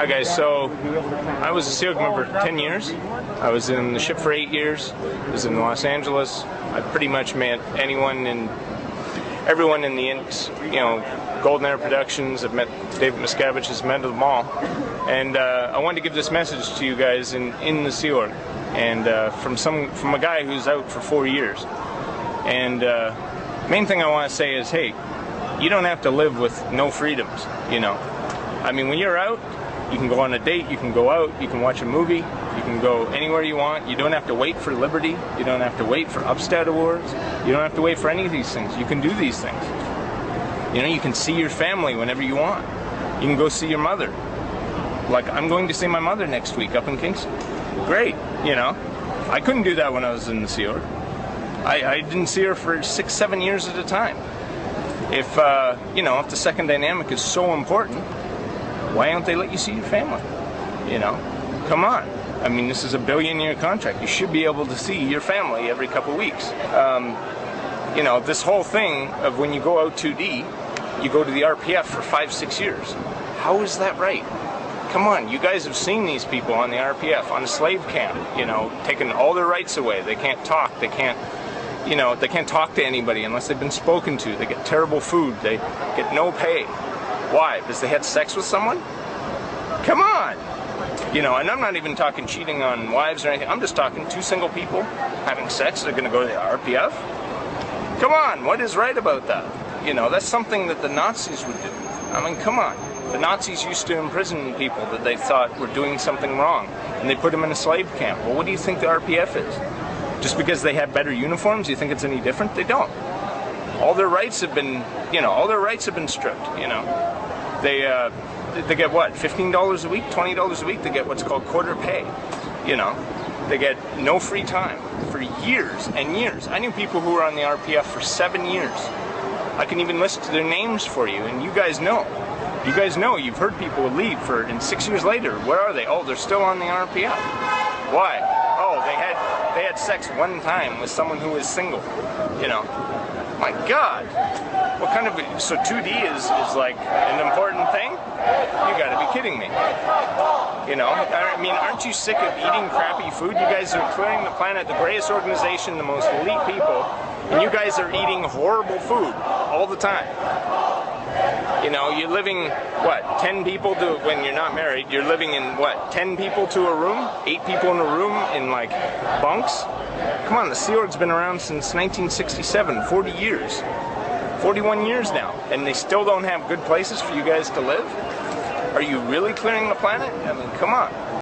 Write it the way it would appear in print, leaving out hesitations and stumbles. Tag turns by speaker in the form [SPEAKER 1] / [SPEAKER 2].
[SPEAKER 1] Hi guys, so I was a SEAL member for 10 years. I was in the ship for 8 years. I was in Los Angeles. I pretty much met anyone and everyone in the, Golden Era Productions. I've met David Miscavige, has met them all. And I wanted to give this message to you guys in the Sea Org, and from a guy who's out for 4 years. And main thing I want to say is, hey, you don't have to live with no freedoms, I mean, when you're out, you can go on a date, you can go out, you can watch a movie, you can go anywhere you want. You don't have to wait for liberty. You don't have to wait for Upstead Awards. You don't have to wait for any of these things. You can do these things. You can see your family whenever you want. You can go see your mother. Like, I'm going to see my mother next week up in Kingston. Great, I couldn't do that when I was in the Sea Org. I didn't see her for 6-7 years at a time. If the second dynamic is so important, why don't they let you see your family? Come on. I mean, this is a billion-year contract. You should be able to see your family every couple weeks. This whole thing of when you go out 2D, you go to the RPF for 5-6 years. How is that right? Come on, you guys have seen these people on the RPF, on a slave camp, taking all their rights away. They can't talk, they can't talk to anybody unless they've been spoken to. They get terrible food, they get no pay. Why? Because they had sex with someone? Come on! And I'm not even talking cheating on wives or anything. I'm just talking two single people having sex. They're going to go to the RPF? Come on, what is right about that? That's something that the Nazis would do. I mean, come on. The Nazis used to imprison people that they thought were doing something wrong, and they put them in a slave camp. Well, what do you think the RPF is? Just because they have better uniforms, you think it's any different? They don't. All their rights have been, stripped, They get what, $15 a week, $20 a week? They get what's called quarter pay, They get no free time for years and years. I knew people who were on the RPF for 7 years. I can even list their names for you, and you guys know. You guys know, you've heard people leave and 6 years later, where are they? Oh, they're still on the RPF. Why? Oh, they had sex one time with someone who was single, My God, what kind of, so 2D is like an important thing? You gotta be kidding me. I mean, aren't you sick of eating crappy food? You guys are clearing the planet, the greatest organization, the most elite people, and you guys are eating horrible food all the time. You're living, what, 10 people when you're not married, you're living in, what, 10 people to a room? 8 people in a room in, like, bunks? Come on, the Sea Org's been around since 1967, 40 years. 41 years now, and they still don't have good places for you guys to live? Are you really clearing the planet? I mean, come on.